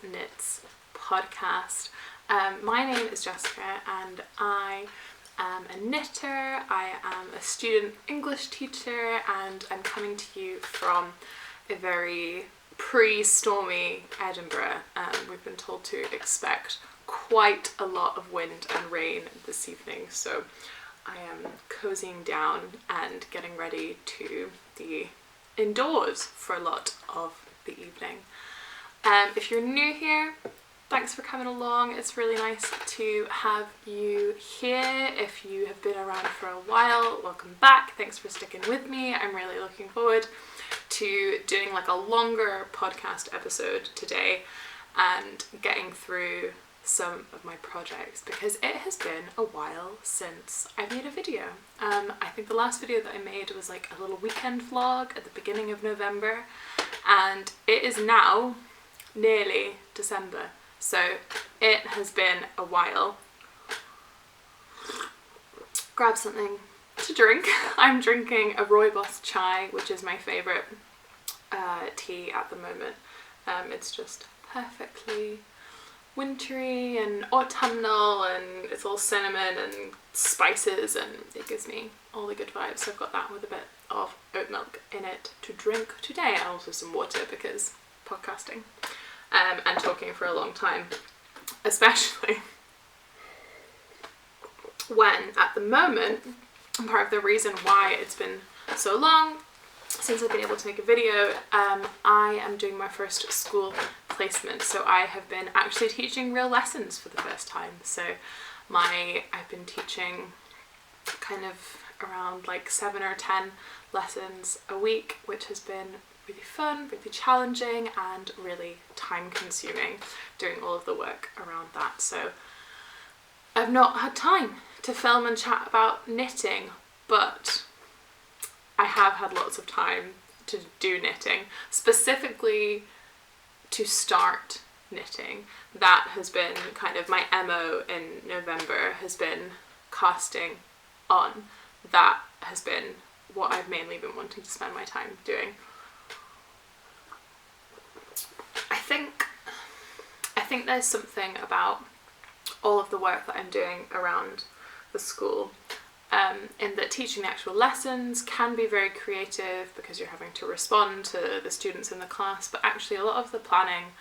Knits podcast. My name is Jessica and I am a knitter, I am a student English teacher, and I'm coming to you from a very pre-stormy Edinburgh. We've been told to expect quite a lot of wind and rain this evening, so I am cozying down and getting ready to be indoors for a lot of the evening. If you're new here, thanks for coming along. It's really nice to have you here. If you have been around for a while, welcome back. Thanks for sticking with me. I'm really looking forward to doing like a longer podcast episode today and getting through some of my projects because it has been a while since I made a video. I think the last video that I made was like a little weekend vlog at the beginning of November, and it is now nearly December, so it has been a while. Grab something to drink. I'm drinking a rooibos chai, which is my favourite tea at the moment. It's just perfectly wintry and autumnal, and it's all cinnamon and spices, and it gives me all the good vibes. So I've got that with a bit of oat milk in it to drink today, and also some water because podcasting and talking for a long time, especially when at the moment, and part of the reason why it's been so long since I've been able to make a video, I am doing my first school placement. So I have been actually teaching real lessons for the first time. So I've been teaching kind of around like 7 or 10 lessons a week, which has been really fun, really challenging, and really time consuming doing all of the work around that. So I've not had time to film and chat about knitting, but I have had lots of time to do knitting, specifically to start knitting. That has been kind of my MO in November, has been casting on. That has been what I've mainly been wanting to spend my time doing. I think there's something about all of the work that I'm doing around the school, in that teaching the actual lessons can be very creative because you're having to respond to the students in the class, but actually a lot of the planning,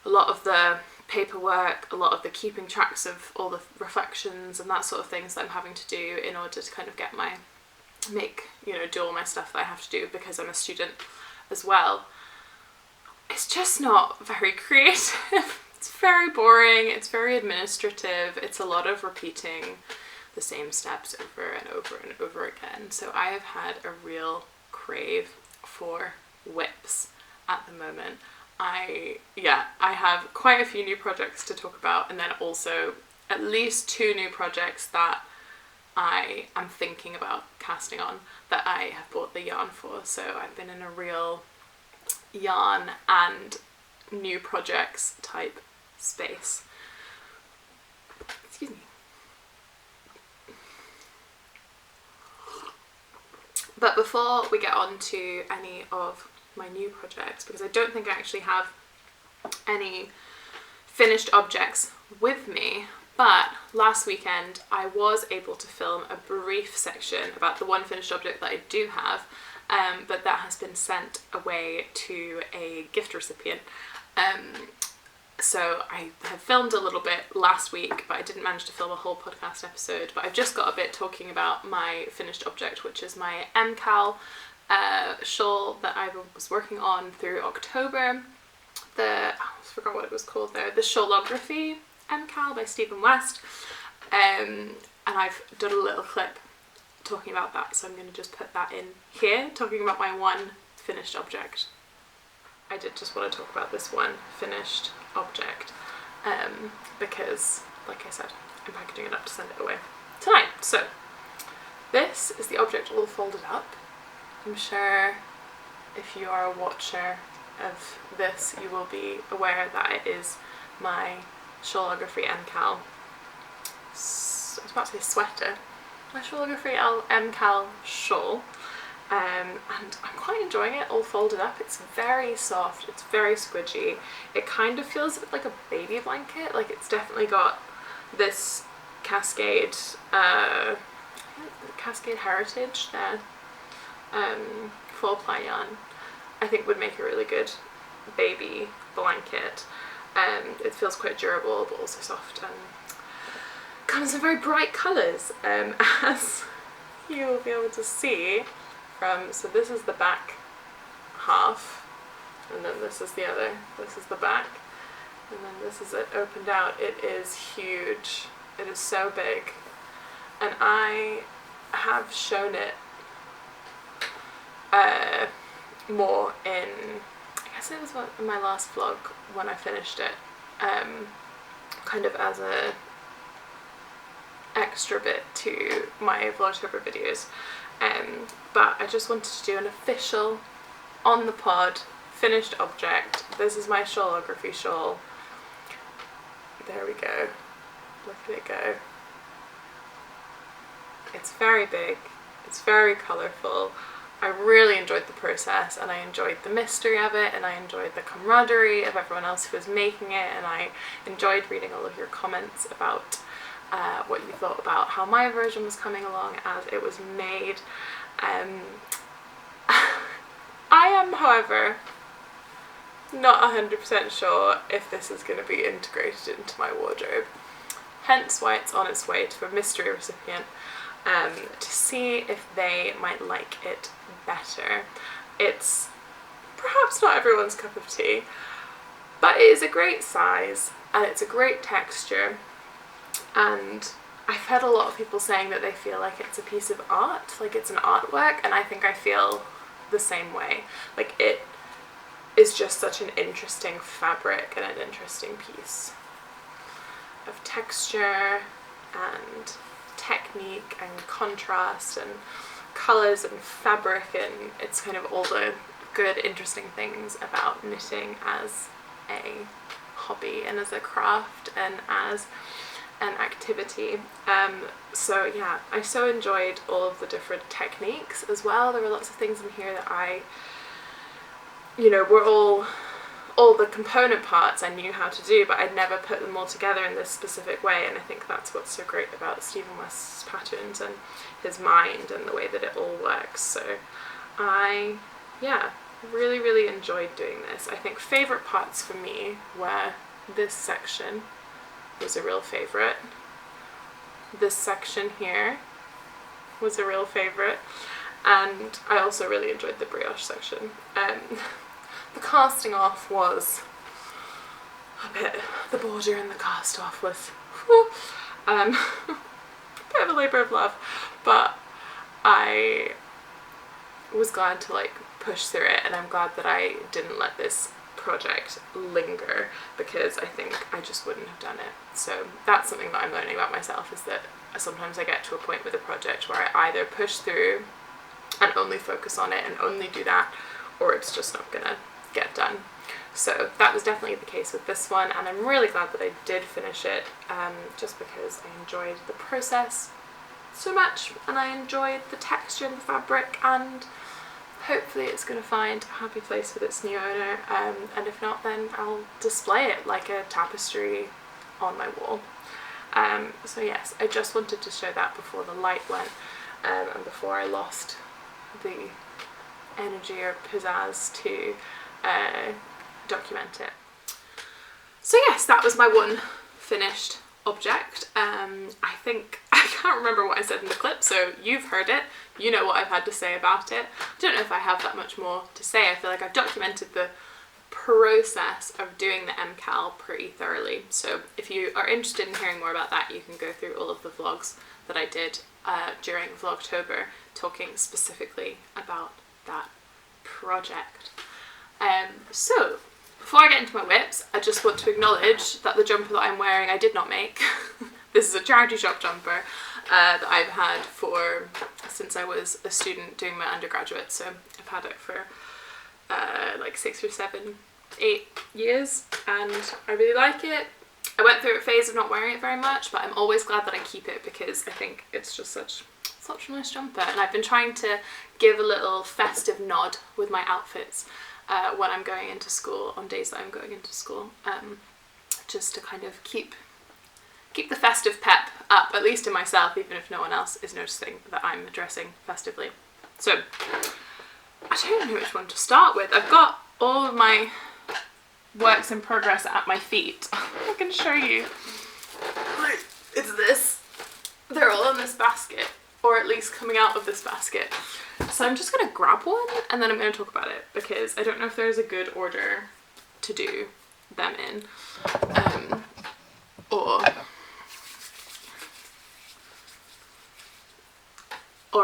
a lot of the paperwork, a lot of the keeping tracks of all the reflections and that sort of things that I'm having to do in order to kind of do all my stuff that I have to do because I'm a student as well. It's just not very creative. It's very boring, it's very administrative, it's a lot of repeating the same steps over and over and over again. So I have had a real crave for whips at the moment. I have quite a few new projects to talk about, and then also at least 2 new projects that I am thinking about casting on that I have bought the yarn for. So I've been in a real yarn and new projects type space. Excuse me. But before we get on to any of my new projects, because I don't think I actually have any finished objects with me, but last weekend I was able to film a brief section about the one finished object that I do have, but that has been sent away to a gift recipient. So I have filmed a little bit last week, but I didn't manage to film a whole podcast episode. But I've just got a bit talking about my finished object, which is my MCAL shawl that I was working on through October. I forgot what it was called there. The Shawlography MCAL by Stephen West. And I've done a little clip talking about that, so I'm going to just put that in here, talking about my one finished object. I did just want to talk about this one finished object because, like I said, I'm packaging it up to send it away tonight. So this is the object all folded up. I'm sure if you are a watcher of this, you will be aware that it is my Shawlography MCAL. I was about to say sweater. My Shawlography MCAL shawl. and I'm quite enjoying it all folded up. It's very soft, it's very squidgy. It kind of feels a bit like a baby blanket. Like, it's definitely got this Cascade Cascade Heritage there, 4-ply yarn, I think would make a really good baby blanket. It feels quite durable but also soft, and comes in very bright colours, as you will be able to see from, so this is the back half, and then this is the other, this is the back, and then this is it opened out. It is huge, it is so big, and I have shown it more in, I guess it was in my last vlog when I finished it, kind of as a extra bit to my Vlogtober videos, but I just wanted to do an official, on the pod, finished object. This is my shawlography shawl. There we go, look at it go. It's very big, it's very colourful. I really enjoyed the process, and I enjoyed the mystery of it, and I enjoyed the camaraderie of everyone else who was making it, and I enjoyed reading all of your comments about what you thought about how my version was coming along as it was made. I am, however, not 100% sure if this is going to be integrated into my wardrobe, hence why it's on its way to a mystery recipient, to see if they might like it better. It's perhaps not everyone's cup of tea, but it is a great size and it's a great texture, and I've had a lot of people saying that they feel like it's a piece of art, like it's an artwork, and I think I feel the same way. Like, it is just such an interesting fabric and an interesting piece of texture and technique and contrast and colours and fabric, and it's kind of all the good interesting things about knitting as a hobby and as a craft and as an activity. So yeah, I so enjoyed all of the different techniques as well. There were lots of things in here that I, you know, were all the component parts I knew how to do, but I'd never put them all together in this specific way, and I think that's what's so great about Stephen West's patterns and his mind and the way that it all works. So I, yeah, really enjoyed doing this. I think favourite parts for me were this section was a real favourite. This section here was a real favourite, and I also really enjoyed the brioche section. The casting off was a bit, the border and the cast off was a bit of a labour of love, but I was glad to like push through it, and I'm glad that I didn't let this project linger, because I think I just wouldn't have done it. So that's something that I'm learning about myself, is that sometimes I get to a point with a project where I either push through and only focus on it and only do that, or it's just not gonna get done. So that was definitely the case with this one, and I'm really glad that I did finish it, just because I enjoyed the process so much, and I enjoyed the texture and the fabric, and hopefully it's going to find a happy place with its new owner, and if not, then I'll display it like a tapestry on my wall. So yes, I just wanted to show that before the light went, and before I lost the energy or pizzazz to document it. So yes, that was my one finished object. I think, I can't remember what I said in the clip, so you've heard it, you know what I've had to say about it. I don't know if I have that much more to say. I feel like I've documented the process of doing the MCAL pretty thoroughly, so if you are interested in hearing more about that, you can go through all of the vlogs that I did during Vlogtober, talking specifically about that project. So before I get into my whips, I just want to acknowledge that the jumper that I'm wearing I did not make. This is a charity shop jumper that I've had since I was a student doing my undergraduate, so I've had it for like 6 or 7, 8 years, and I really like it. I went through a phase of not wearing it very much, but I'm always glad that I keep it, because I think it's just such such a nice jumper. And I've been trying to give a little festive nod with my outfits when I'm going into school, on days that I'm going into school, just to kind of keep the festive pep up, at least in myself, even if no one else is noticing that I'm dressing festively. So I don't know which one to start with. I've got all of my works in progress at my feet. I can show you. It's this. They're all in this basket, or at least coming out of this basket. So I'm just going to grab one and then I'm going to talk about it, because I don't know if there's a good order to do them in, or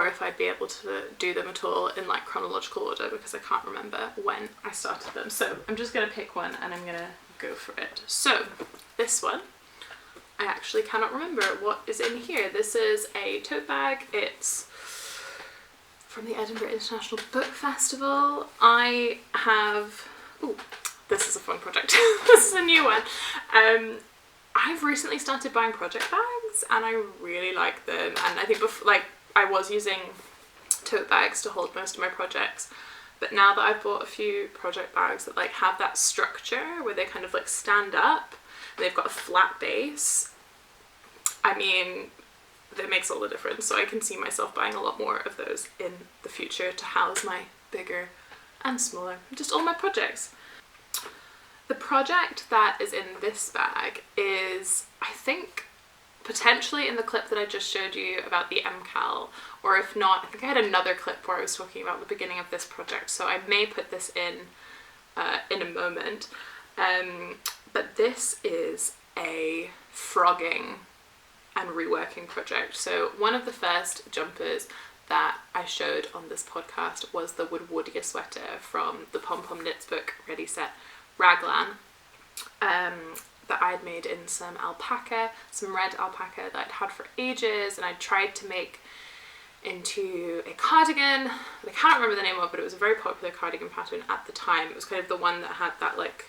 if I'd be able to do them at all in like chronological order, because I can't remember when I started them. So I'm just going to pick one and I'm going to go for it. So this one, I actually cannot remember what is in here. This is a tote bag. It's from the Edinburgh International Book Festival. I have, this is a fun project. This is a new one. I've recently started buying project bags and I really like them. And I think I was using tote bags to hold most of my projects, but now that I've bought a few project bags that like have that structure where they kind of like stand up and they've got a flat base, I mean, that makes all the difference. So I can see myself buying a lot more of those in the future to house my bigger and smaller, just all my projects. The project that is in this bag is, I think, potentially in the clip that I just showed you about the MCAL, or if not, I think I had another clip where I was talking about the beginning of this project, so I may put this in a moment. But this is a frogging and reworking project. So one of the first jumpers that I showed on this podcast was the Woodwardia sweater from the Pom Pom Knits book Ready Set Raglan, that I'd made in some alpaca, some red alpaca that I'd had for ages, and I tried to make into a cardigan that I can't remember the name of, but it was a very popular cardigan pattern at the time. It was kind of the one that had that like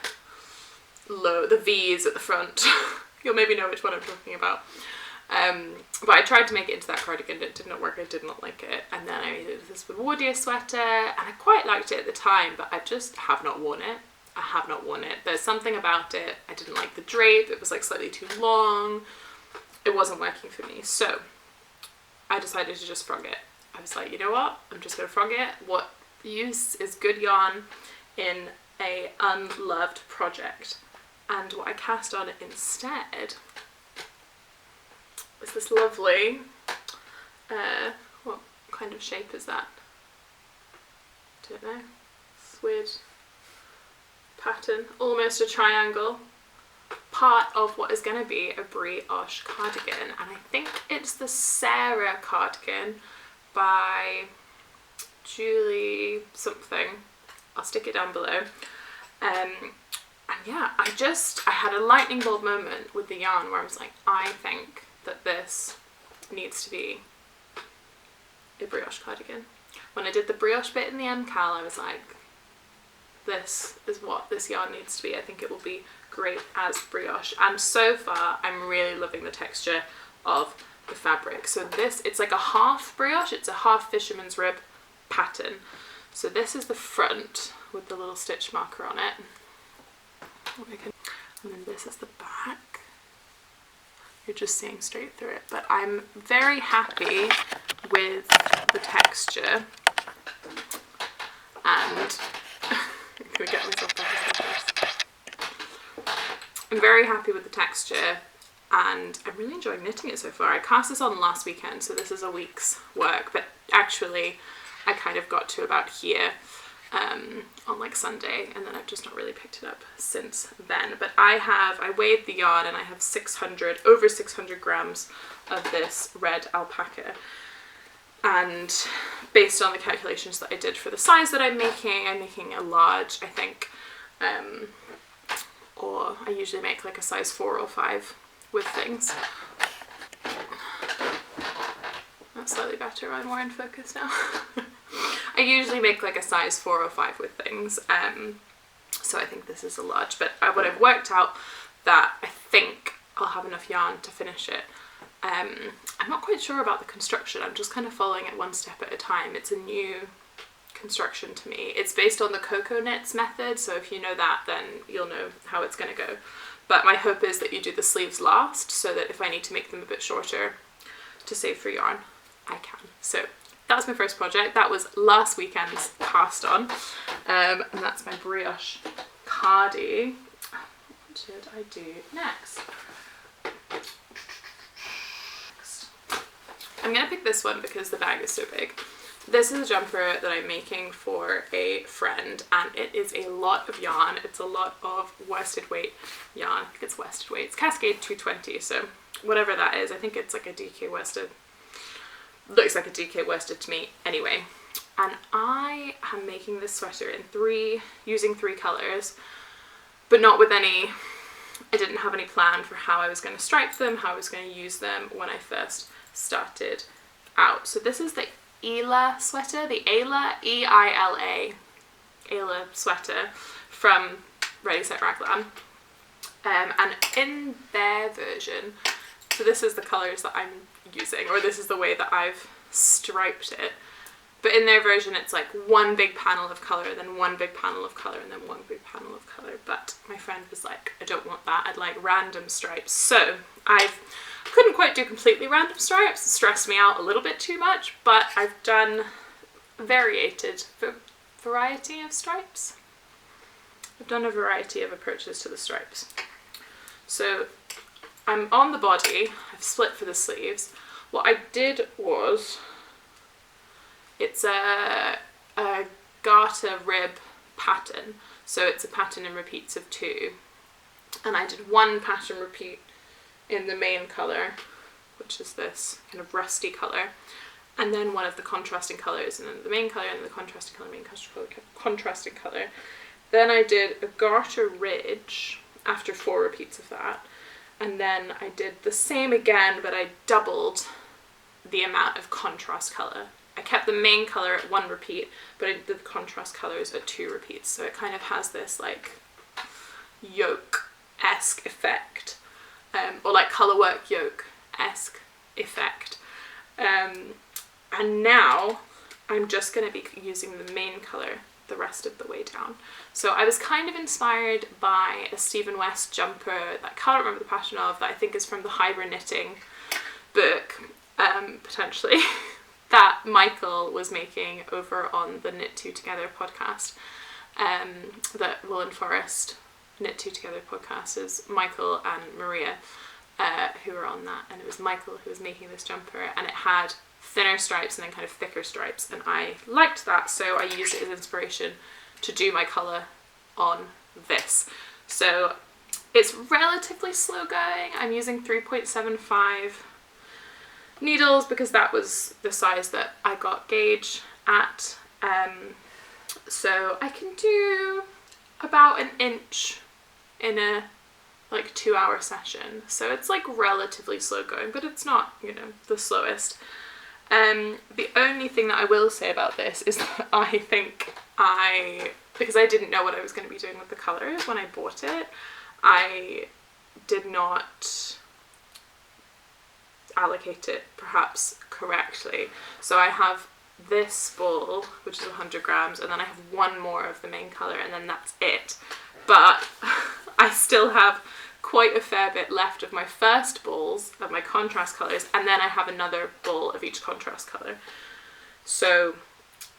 the V's at the front. You'll maybe know which one I'm talking about. But I tried to make it into that cardigan, it did not work, I did not like it, and then I made it this Woodwardia sweater, and I quite liked it at the time, but I just have not worn it. I have not worn it. There's something about it. I didn't like the drape. It was like slightly too long. It wasn't working for me. So I decided to just frog it. I was like, you know what? I'm just going to frog it. What use is good yarn in a unloved project? And what I cast on it instead is this lovely, what kind of shape is that? Don't know. It's weird pattern, almost a triangle, part of what is going to be a brioche cardigan, and I think it's the Sarah cardigan by Julie something. I'll stick it down below. And yeah, I had a lightning bolt moment with the yarn where I was like, I think that this needs to be a brioche cardigan. When I did the brioche bit in the MCAL, I was like, this is what this yarn needs to be. I think it will be great as brioche, and so far I'm really loving the texture of the fabric. So it's like a half brioche, it's a half fisherman's rib pattern. So this is the front with the little stitch marker on it, and then this is the back. You're just seeing straight through it, but I'm very happy with the texture, and I'm gonna get myself back into this. I'm very happy with the texture and I'm really enjoying knitting it so far. I cast this on last weekend, so this is a week's work, but actually I kind of got to about here on like Sunday, and then I've just not really picked it up since then. But I weighed the yarn and I have over 600 grams of this red alpaca. And based on the calculations that I did for the size that I'm making a large, I think, or I usually make like a size 4 or 5 with things. That's slightly better, I'm more in focus now. I usually make like a size 4 or 5 with things, so I think this is a large, but what I've worked out that I think I'll have enough yarn to finish it I'm not quite sure about the construction. I'm just kind of following it one step at a time. It's a new construction to me. It's based on the cocoa knits method, so if you know that, then you'll know how it's going to go. But my hope is that you do the sleeves last, so that if I need to make them a bit shorter to save for yarn, I can. So that was my first project. That was last weekend's cast on, and that's my brioche cardi. What should I do next? I'm gonna pick this one because the bag is so big. This is a jumper that I'm making for a friend, and it is a lot of yarn. It's a lot of worsted weight yarn. I think it's worsted weight. It's Cascade 220, so whatever that is. I think it's like a DK worsted. Looks like a DK worsted to me anyway. And I am making this sweater in using three colours, but not with any, I didn't have any plan for how I was going to stripe them, how I was going to use them when I first started out. So this is the Ela sweater, the Ela, E-I-L-A, Ela sweater from Ready Set Raglan. And in their version, so this is the colours that I'm using, or this is the way that I've striped it. But in their version, it's like one big panel of colour, then one big panel of colour, and then one big panel of colour. But my friend was like, I don't want that, I'd like random stripes. So I couldn't quite do completely random stripes, it stressed me out a little bit too much, but I've done variety of stripes. I've done a variety of approaches to the stripes. So I'm on the body, I've split for the sleeves. What I did was, it's a garter rib pattern, so it's a pattern in repeats of 2, and I did one pattern repeat in the main colour, which is this kind of rusty colour, and then one of the contrasting colours, and then the main colour, and the contrasting colour, contrasting colour. Then I did a garter ridge after 4 repeats of that, and then I did the same again, but I doubled the amount of contrast colour. I kept the main colour at 1 repeat, but I did the contrast colours at 2 repeats, so it kind of has this like yoke-esque effect, or like colourwork yoke-esque effect. And now I'm just going to be using the main colour the rest of the way down. So I was kind of inspired by a Stephen West jumper that I can't remember the pattern of, that I think is from the Hybrid Knitting book, potentially, that Michael was making over on the Knit Two Together podcast. That Woollen Forest Knit Two Together podcast is Michael and Maria who were on that, and it was Michael who was making this jumper, and it had thinner stripes and then kind of thicker stripes, and I liked that, so I used it as inspiration to do my colour on this. So it's relatively slow going. I'm using 3.75 needles because that was the size that I got gauge at. So I can do about an inch in a like 2-hour session. So it's like relatively slow going, but it's not, you know, the slowest. The only thing that I will say about this is that I think because I didn't know what I was going to be doing with the colours when I bought it, I did not allocate it perhaps correctly. So I have this ball, which is 100 grams, and then I have one more of the main colour, and then that's it. But I still have quite a fair bit left of my first balls of my contrast colours, and then I have another ball of each contrast colour. So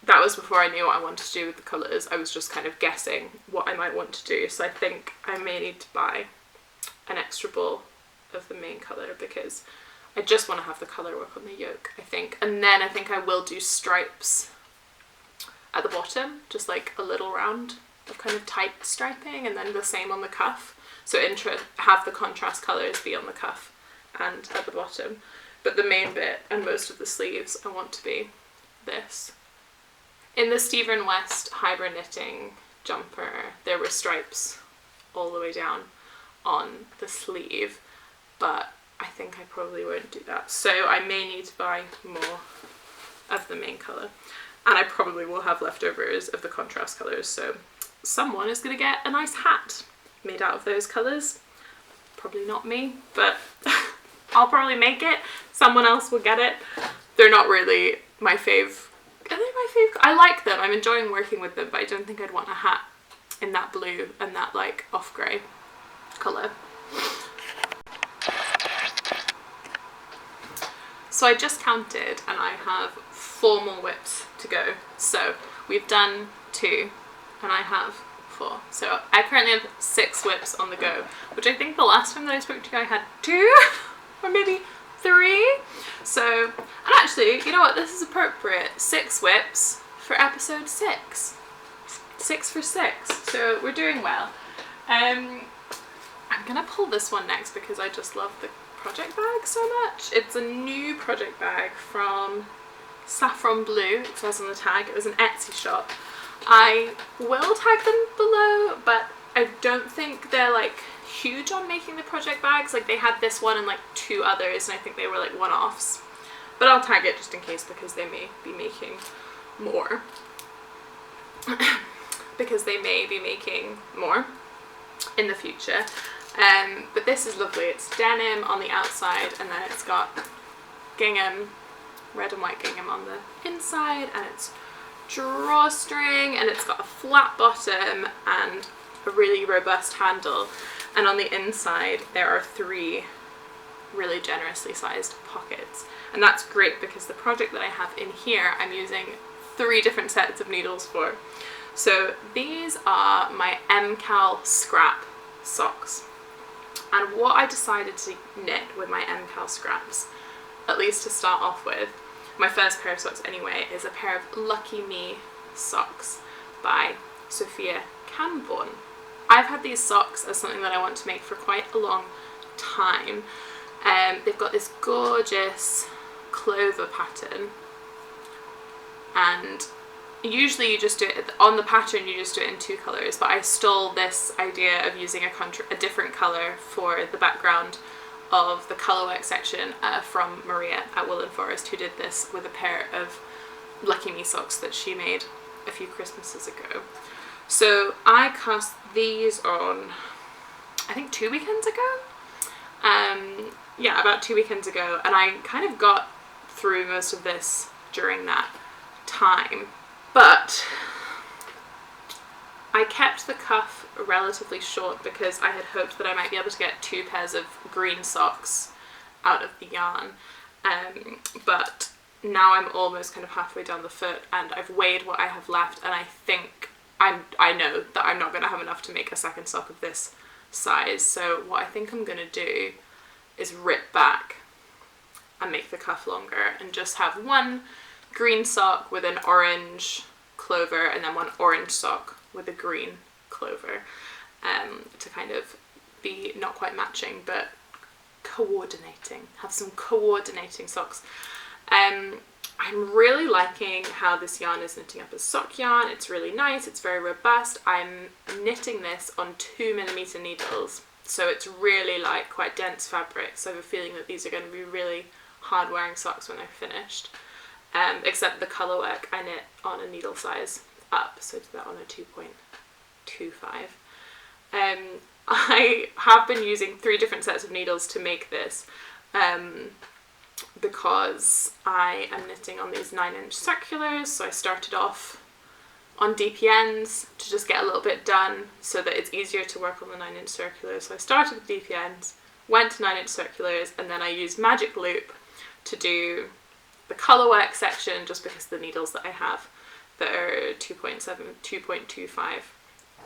that was before I knew what I wanted to do with the colours. I was just kind of guessing what I might want to do. So I think I may need to buy an extra ball of the main colour because I just want to have the colour work on the yoke, I think. And then I think I will do stripes at the bottom, just like a little round of kind of tight striping, and then the same on the cuff. So have the contrast colours be on the cuff and at the bottom. But the main bit and most of the sleeves I want to be this. In the Stephen West Hybrid Knitting jumper, there were stripes all the way down on the sleeve, but I think I probably won't do that. So I may need to buy more of the main colour, and I probably will have leftovers of the contrast colours, so someone is going to get a nice hat made out of those colours. Probably not me, but I'll probably make it. Someone else will get it. They're not really my fave. Are they my fave? I like them. I'm enjoying working with them, but I don't think I'd want a hat in that blue and that like off grey colour. So I just counted and I have 4 more whips to go. So we've done 2 and I have 4. So I currently have 6 whips on the go, which I think the last time that I spoke to you I had 2 or maybe 3. So, and actually, you know what, this is appropriate. 6 whips for episode 6. 6 for 6. So we're doing well. I'm gonna pull this one next because I just love the project bag so much. It's a new project bag from Saffron Blue, it says on the tag. It was an Etsy shop. I will tag them below, but I don't think they're like huge on making the project bags. Like they had this one and like 2 others, and I think they were like one-offs. But I'll tag it just in case because they may be making more. Because they may be making more in the future. But this is lovely. It's denim on the outside, and then it's got gingham, red and white gingham on the inside, and it's drawstring, and it's got a flat bottom and a really robust handle. And on the inside there are 3 really generously sized pockets, and that's great because the project that I have in here I'm using 3 different sets of needles for. So these are my MCal scrap socks, and what I decided to knit with my MCal scraps, at least to start off with, my first pair of socks anyway, is a pair of Lucky Me socks by Sophia Camborne. I've had these socks as something that I want to make for quite a long time. They've got this gorgeous clover pattern, and usually you just do it on the pattern, you just do it in 2 colours, but I stole this idea of using a different colour for the background of the colourwork section from Maria at Wool and Forest, who did this with a pair of Lucky Me socks that she made a few Christmases ago. So I cast these on, I think 2 weekends ago? Yeah, about 2 weekends ago, and I kind of got through most of this during that time. But I kept the cuff relatively short because I had hoped that I might be able to get 2 pairs of green socks out of the yarn. But now I'm almost kind of halfway down the foot, and I've weighed what I have left, and I think I know that I'm not going to have enough to make a second sock of this size. So what I think I'm going to do is rip back and make the cuff longer and just have 1 green sock with an orange clover and then 1 orange sock with a green clover, to kind of be not quite matching but coordinating, have some coordinating socks. I'm really liking how this yarn is knitting up as sock yarn. It's really nice, it's very robust. I'm knitting this on 2mm needles, so it's really like quite dense fabric, so I have a feeling that these are going to be really hard wearing socks when they're finished. Except the colourwork I knit on a needle size up, so I did that on a 2.25. I have been using 3 different sets of needles to make this, because I am knitting on these 9-inch circulars. So I started off on DPNs to just get a little bit done so that it's easier to work on the 9-inch circulars. So I started with DPNs, went to 9-inch circulars, and then I used Magic Loop to do the colourwork section, just because the needles that I have that are 2.25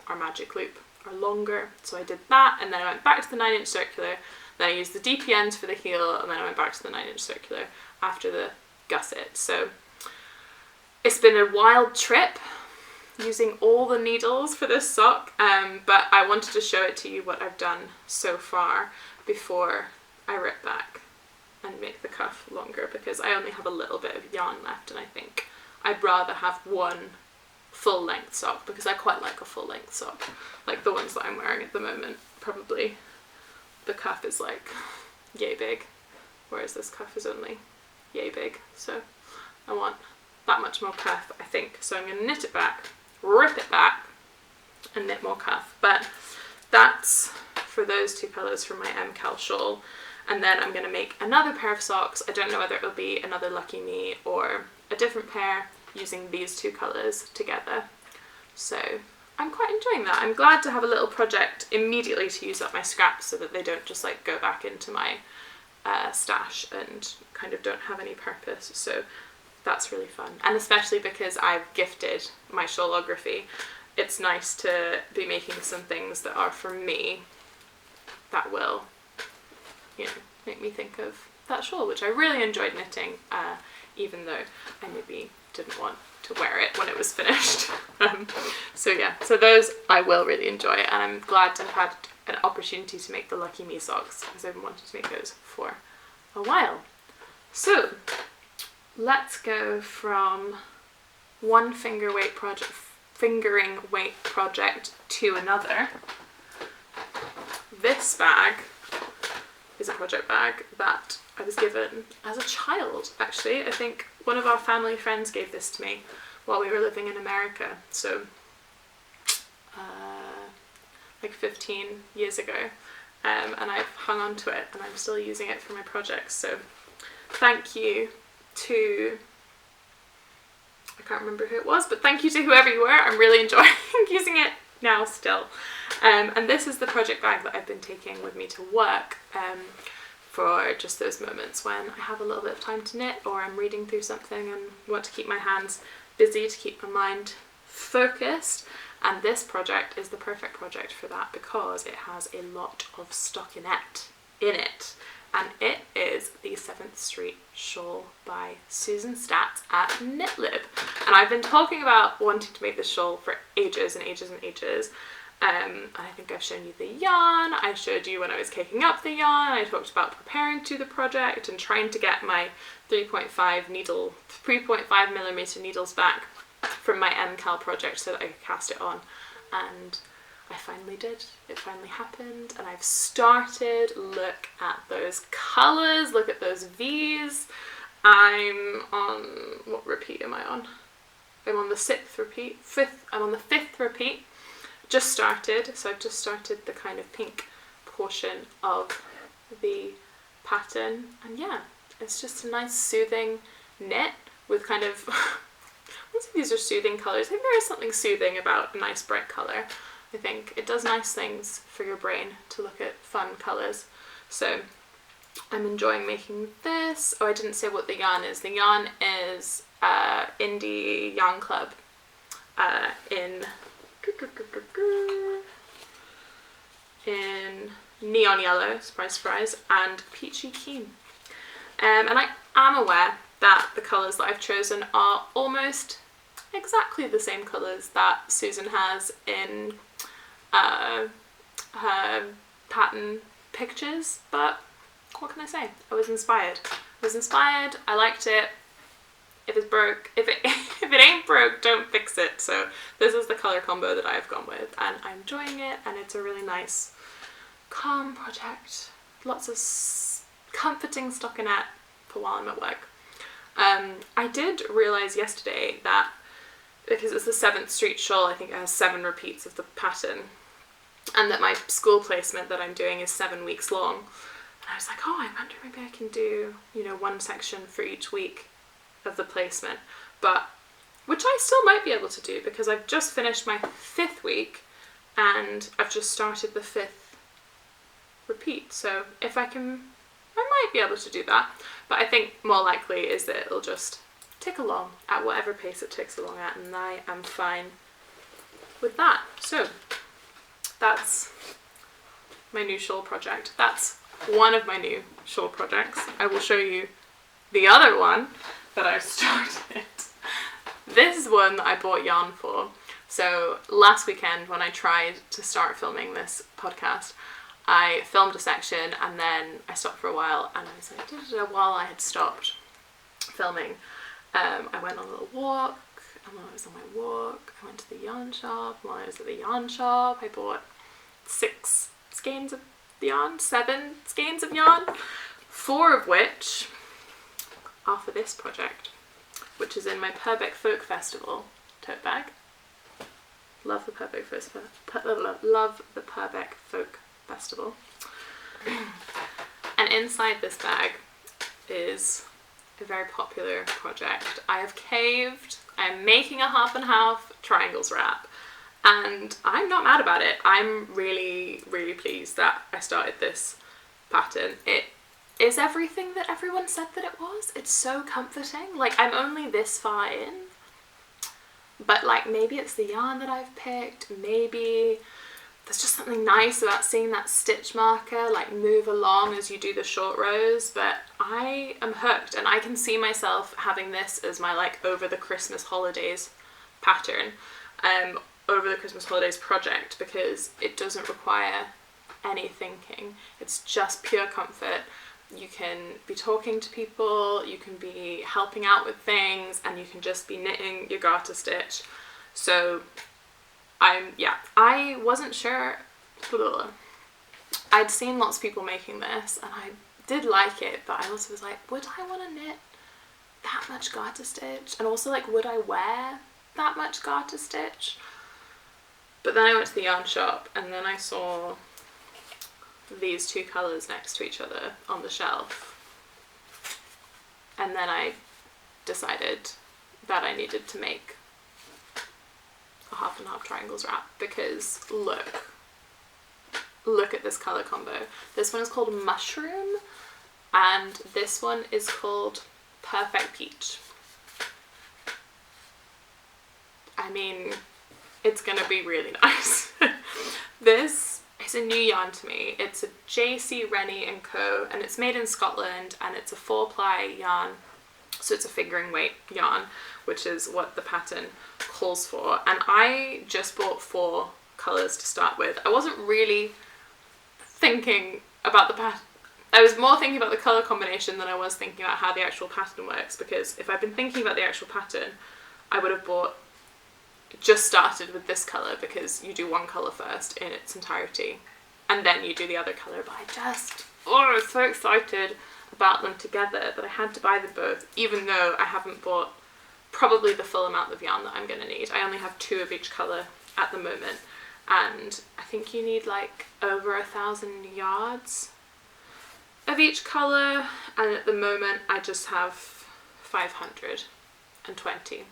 are Magic Loop, are longer. So I did that, and then I went back to the 9-inch circular, then I used the DPNs for the heel, and then I went back to the 9-inch circular after the gusset. So it's been a wild trip using all the needles for this sock, but I wanted to show it to you what I've done so far before I rip back and make the cuff longer, because I only have a little bit of yarn left, and I think I'd rather have 1 full length sock, because I quite like a full length sock, like the ones that I'm wearing at the moment. Probably the cuff is like yay big, whereas this cuff is only yay big, so I want that much more cuff, I think. So I'm going to knit it back, rip it back, and knit more cuff. But that's for those 2 colours for my MCAL shawl, and then I'm going to make another pair of socks. I don't know whether it'll be another Lucky Me or a different pair using these 2 colours together. So I'm quite enjoying that. I'm glad to have a little project immediately to use up my scraps so that they don't just like go back into my stash and kind of don't have any purpose. So that's really fun, and especially because I've gifted my shawlography, it's nice to be making some things that are for me that will, you know, make me think of that shawl, which I really enjoyed knitting, even though I maybe didn't want to wear it when it was finished. So yeah, so those I will really enjoy, and I'm glad to have had an opportunity to make the Lucky Me socks because I've been wanting to make those for a while. So let's go from one fingering weight project to another. This bag is a project bag that I was given as a child, actually. I think one of our family friends gave this to me while we were living in America, so like 15 years ago, and I've hung on to it and I'm still using it for my projects. So thank you to, I can't remember who it was, but thank you to whoever you were. I'm really enjoying using it now still. And this is the project bag that I've been taking with me to work for just those moments when I have a little bit of time to knit, or I'm reading through something and want to keep my hands busy, to keep my mind focused. And this project is the perfect project for that because it has a lot of stockinette in it. And it is the 7th Street shawl by Susan Stats at Knitlib. And I've been talking about wanting to make this shawl for ages and ages and ages. I think I've shown you the yarn, I showed you when I was caking up the yarn, I talked about preparing to the project and trying to get my 3.5 millimeter needles back from my MCAL project so that I could cast it on. And I finally did. It finally happened, and I've started. Look at those colours, look at those V's. I'm on, what repeat am I on? I'm on the 6th repeat, I'm on the 5th repeat. Just started, so I've just started the kind of pink portion of the pattern, and yeah, it's just a nice soothing knit with kind of, I don't think these are soothing colours. I think there is something soothing about a nice bright colour. I think it does nice things for your brain to look at fun colours. So I'm enjoying making this. Oh, I didn't say what the yarn is. The yarn is Indie Yarn Club in neon yellow, surprise surprise, and peachy keen. And I am aware that the colours that I've chosen are almost exactly the same colours that Susan has in her pattern pictures, but what can I say? I was inspired. I liked it. If it's broke, if it ain't broke, don't fix it. So this is the colour combo that I've gone with, and I'm enjoying it, and it's a really nice, calm project. Lots of comforting stockinette for while I'm at work. I did realise yesterday that because it's the 7th Street shawl, I think it has 7 repeats of the pattern, and that my school placement that I'm doing is 7 weeks long. And I was like, oh, I wonder maybe I can do, you know, one section for each week of the placement, but which I still might be able to do because I've just finished my 5th week and I've just started the 5th repeat. So if I can, I might be able to do that, but I think more likely is that it'll just tick along at whatever pace it ticks along at, and I am fine with that. So that's my new shawl project. That's one of my new shawl projects. I will show you the other one that I've started. This is one that I bought yarn for. So last weekend when I tried to start filming this podcast, I filmed a section and then I stopped for a while, and I was like, while I had stopped filming, I went on a little walk, and while I was on my walk, I went to the yarn shop. While I was at the yarn shop, I bought 6 skeins of yarn, 7 skeins of yarn, 4 of which are for this project, which is in my Purbeck Folk Festival tote bag. Love the Purbeck Folk festival. And inside this bag is a very popular project. I have caved. I'm making a half and half triangles wrap, and I'm not mad about it. I'm really, really pleased that I started this pattern. It is everything that everyone said that it was. It's so comforting. Like, I'm only this far in, but like maybe it's the yarn that I've picked, maybe there's just something nice about seeing that stitch marker like move along as you do the short rows, but I am hooked, and I can see myself having this as my like over the Christmas holidays pattern, over the Christmas holidays project, because it doesn't require any thinking. It's just pure comfort. You can be talking to people, you can be helping out with things, and you can just be knitting your garter stitch. So I wasn't sure. I'd seen lots of people making this and I did like it, but I also was like, would I want to knit that much garter stitch? And also, like, would I wear that much garter stitch? But then I went to the yarn shop and then I saw these two colours next to each other on the shelf, and then I decided that I needed to make a half and half triangles wrap, because look at this colour combo. This one is called Mushroom and this one is called Perfect Peach. I mean, it's gonna be really nice. This is a new yarn to me. It's a J C Rennie & Co, and it's made in Scotland, and it's a 4-ply yarn, so it's a figuring weight yarn, which is what the pattern calls for. And I just bought 4 colours to start with. I wasn't really thinking about the pattern. I was more thinking about the colour combination than I was thinking about how the actual pattern works, because if I'd been thinking about the actual pattern, I would have just started with this colour, because you do one colour first in its entirety and then you do the other colour. But I was so excited about them together that I had to buy them both, even though I haven't bought probably the full amount of yarn that I'm going to need. I only have 2 of each colour at the moment, and I think you need like over 1,000 yards of each colour, and at the moment I just have 520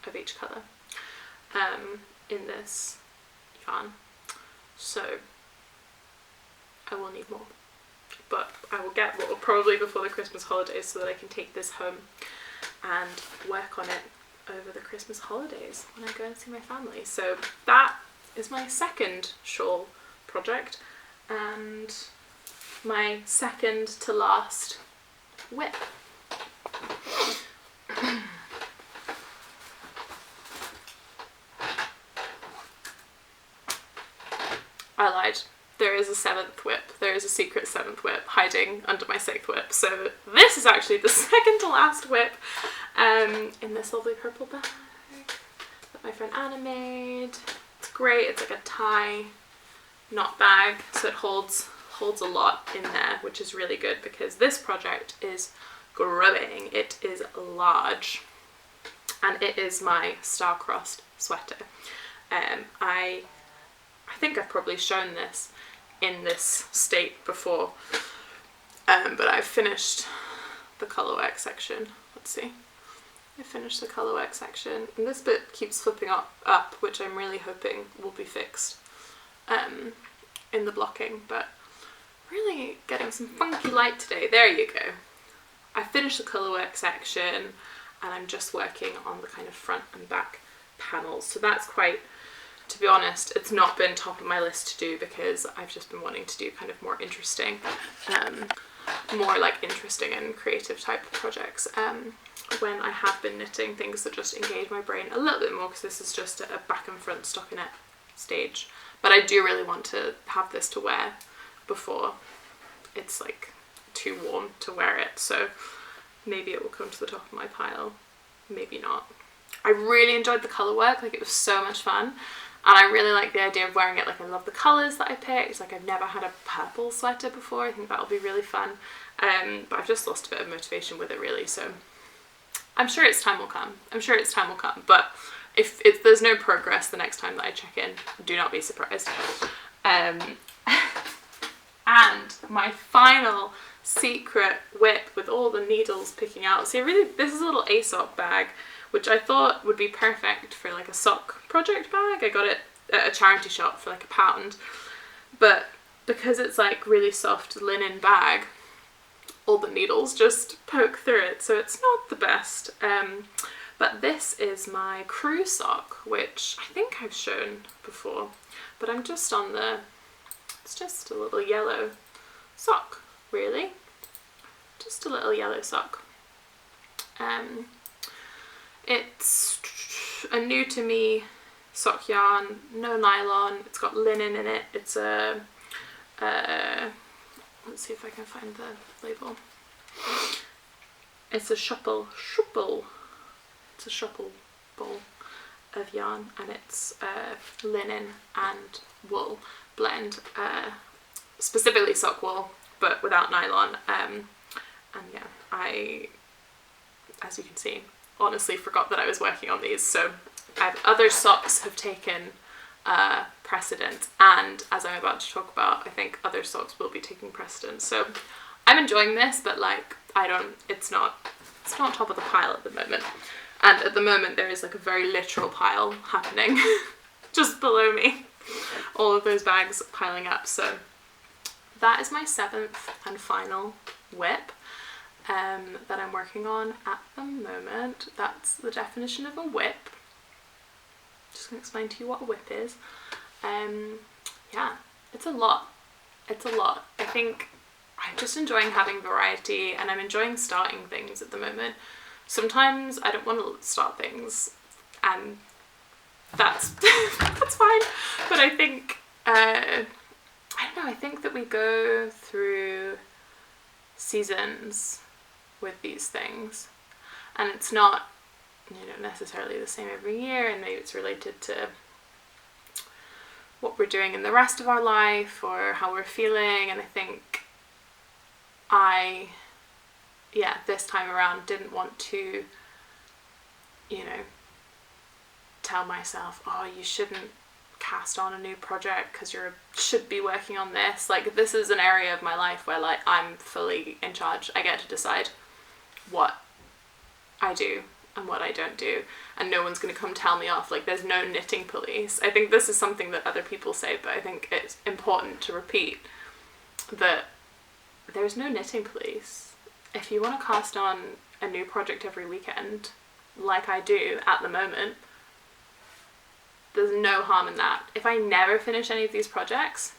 of each colour in this yarn, so I will need more, but I will get more probably before the Christmas holidays so that I can take this home and work on it over the Christmas holidays when I go and see my family. So that is my second shawl project and my second to last whip. I lied. There is a 7th whip. There is a secret 7th whip hiding under my 6th whip. So this is actually the second to last whip in this lovely purple bag that my friend Anna made. It's great. It's like a tie knot bag, so it holds a lot in there, which is really good because this project is growing. It is large, and it is my star-crossed sweater. I think I've probably shown this in this state before, but I've finished the colourwork section. Let's see. I finished the colourwork section, and this bit keeps flipping up, which I'm really hoping will be fixed in the blocking, but really getting some funky light today. There you go. I finished the colourwork section, and I'm just working on the kind of front and back panels. So that's quite, to be honest, it's not been top of my list to do because I've just been wanting to do kind of more interesting and creative type of projects when I have been knitting things that just engage my brain a little bit more, because this is just a back and front stockinette stage. But I do really want to have this to wear before it's like too warm to wear it, so maybe it will come to the top of my pile, maybe not. I really enjoyed the colour work, like it was so much fun, and I really like the idea of wearing it. Like, I love the colours that I picked. Like, I've never had a purple sweater before. I think that'll be really fun, but I've just lost a bit of motivation with it really, so I'm sure its time will come. But if there's no progress the next time that I check in, do not be surprised. And my final secret whip with all the needles picking out. See, this is a little ASOC bag, which I thought would be perfect for like a sock project bag. I got it at a charity shop for like £1, but because it's like really soft linen bag, all the needles just poke through it, so it's not the best. But this is my crew sock, which I think I've shown before, but I'm just on it's just a little yellow sock, really. Just a little yellow sock. It's a new to me sock yarn, no nylon, it's got linen in it. It's a, let's see if I can find the label. It's a Schoppel ball of yarn, and it's linen and wool blend, specifically sock wool, but without nylon. And yeah, I, as you can see, honestly forgot that I was working on these, so other socks have taken precedent, and as I'm about to talk about, I think other socks will be taking precedent. So I'm enjoying this, but like it's not top of the pile at the moment. And at the moment there is like a very literal pile happening just below me, all of those bags piling up. So that is my 7th and final whip that I'm working on at the moment. That's the definition of a whip. Just gonna explain to you what a whip is. Yeah, it's a lot. I think I'm just enjoying having variety, and I'm enjoying starting things at the moment. Sometimes I don't want to start things, and that's that's fine. But I think I don't know, I think that we go through seasons with these things, and it's not, necessarily the same every year, and maybe it's related to what we're doing in the rest of our life or how we're feeling. And I think this time around didn't want to, tell myself, oh, you shouldn't cast on a new project because you should be working on this. Like, this is an area of my life where like I'm fully in charge. I get to decide what I do and what I don't do, and no one's going to come tell me off. Like, there's no knitting police. I think this is something that other people say, but I think it's important to repeat that there's no knitting police. If you want to cast on a new project every weekend, like I do at the moment, there's no harm in that. If I never finish any of these projects,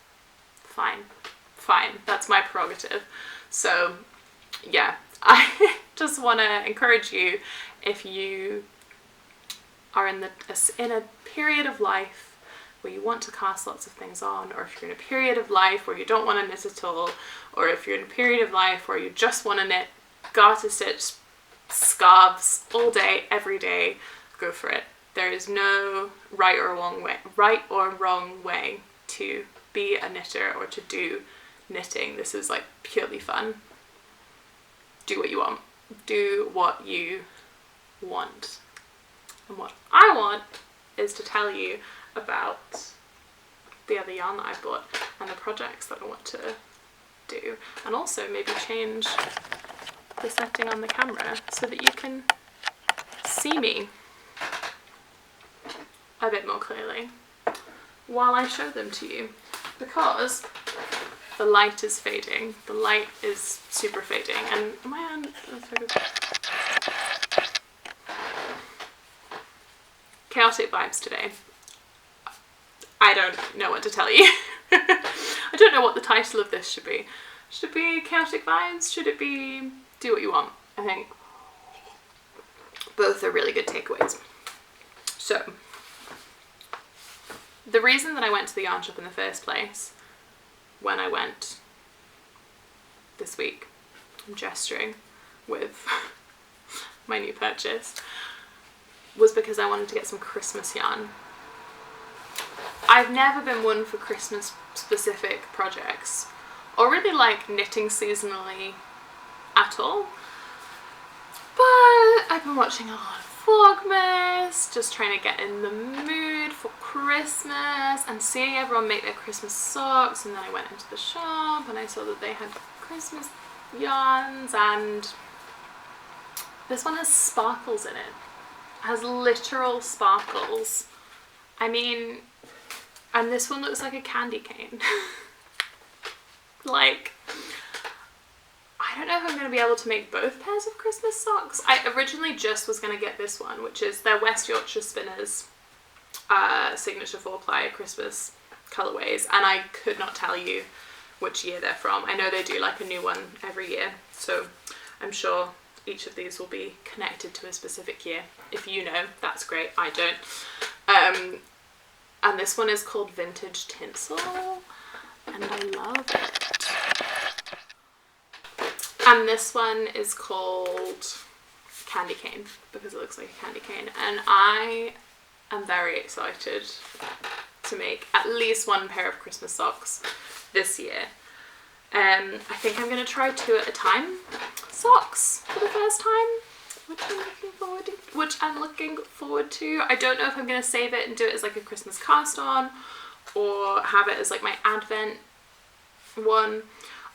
fine, that's my prerogative. So yeah, I just want to encourage you, if you are in a period of life where you want to cast lots of things on, or if you're in a period of life where you don't want to knit at all, or if you're in a period of life where you just want to knit garter stitch scarves all day, every day, go for it. There is no right or wrong way to be a knitter or to do knitting. This is like purely fun. Do what you want. Do what you want. And what I want is to tell you about the other yarn that I bought and the projects that I want to do, and also maybe change the setting on the camera so that you can see me a bit more clearly while I show them to you, because the light is fading. The light is super fading, and am I on chaotic vibes today? I don't know what to tell you. I don't know what the title of this should be. Should it be chaotic vibes? Should it be do what you want? I think both are really good takeaways. So the reason that I went to the yarn shop in the first place, when I went this week, I'm gesturing with my new purchase, was because I wanted to get some Christmas yarn. I've never been one for Christmas specific projects, or really like knitting seasonally at all, but I've been watching a lot of Vlogmas, just trying to get in the mood for Christmas and seeing everyone make their Christmas socks, and then I went into the shop and I saw that they had Christmas yarns, and this one has sparkles in it. It has literal sparkles. I mean, and this one looks like a candy cane. Like, I don't know if I'm going to be able to make both pairs of Christmas socks. I originally just was going to get this one, which is their West Yorkshire Spinners signature 4-ply Christmas colourways, and I could not tell you which year they're from. I know they do like a new one every year, so I'm sure each of these will be connected to a specific year. If you know, that's great. I don't. And this one is called Vintage Tinsel, and I love it. And this one is called Candy Cane, because it looks like a candy cane, and I am very excited to make at least one pair of Christmas socks this year. I think I'm going to try 2 at a time socks for the first time, which I'm looking forward to. I don't know if I'm going to save it and do it as like a Christmas cast on, or have it as like my Advent one.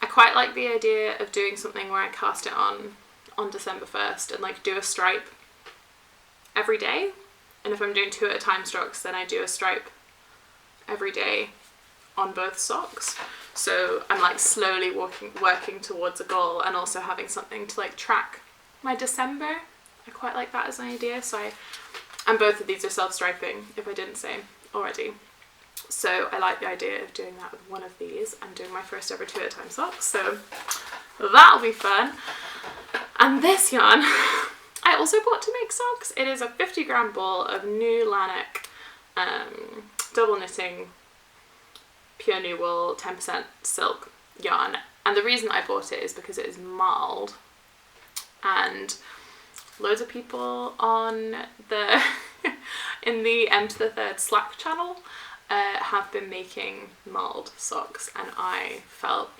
I quite like the idea of doing something where I cast it on December 1st and like do a stripe every day. And if I'm doing 2 at a time socks, then I do a stripe every day on both socks. So I'm like slowly working towards a goal, and also having something to like track my December. I quite like that as an idea. So and both of these are self-striping, if I didn't say already. So I like the idea of doing that with one of these and doing my first ever 2 at a time socks. So that'll be fun. And this yarn, I also bought to make socks. It is a 50-gram ball of new Lanik double knitting, pure new wool, 10% silk yarn. And the reason I bought it is because it is marled, and loads of people on the in the M to the 3rd Slack channel have been making marled socks, and I felt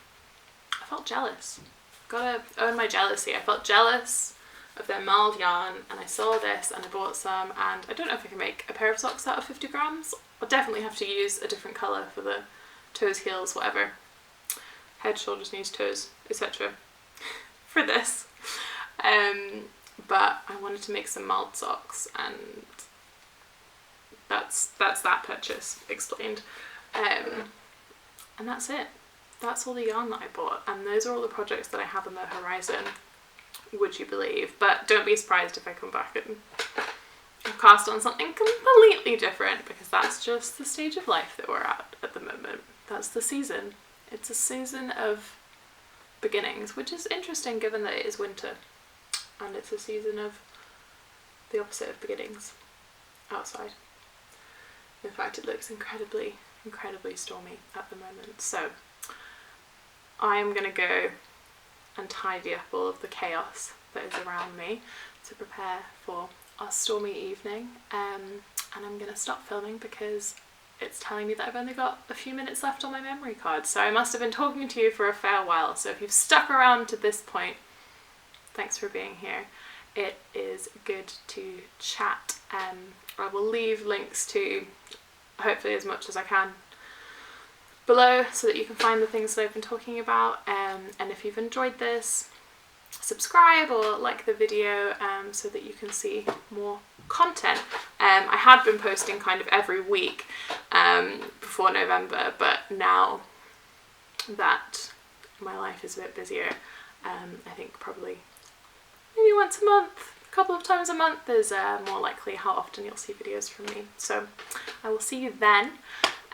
jealous. Gotta own my jealousy. I felt jealous of their marled yarn, and I saw this and I bought some, and I don't know if I can make a pair of socks out of 50 grams. I'll definitely have to use a different colour for the toes, heels, whatever. Head, shoulders, knees, toes, etc. for this. But I wanted to make some marled socks, and that's that purchase explained. And that's it. That's all the yarn that I bought, and those are all the projects that I have on the horizon, would you believe? But don't be surprised if I come back and cast on something completely different, because that's just the stage of life that we're at the moment. That's the season. It's a season of beginnings, which is interesting given that it is winter, and it's a season of the opposite of beginnings outside. In fact, it looks incredibly stormy at the moment. So I am going to go and tidy up all of the chaos that is around me to prepare for our stormy evening, and I'm going to stop filming because it's telling me that I've only got a few minutes left on my memory card, so I must have been talking to you for a fair while. So if you've stuck around to this point, thanks for being here. It is good to chat. I will leave links to hopefully as much as I can below so that you can find the things that I've been talking about, and if you've enjoyed this, subscribe or like the video so that you can see more content. I had been posting kind of every week before November, but now that my life is a bit busier, I think probably maybe once a month, a couple of times a month is more likely how often you'll see videos from me. So I will see you then,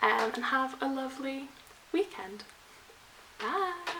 and have a lovely weekend. Bye!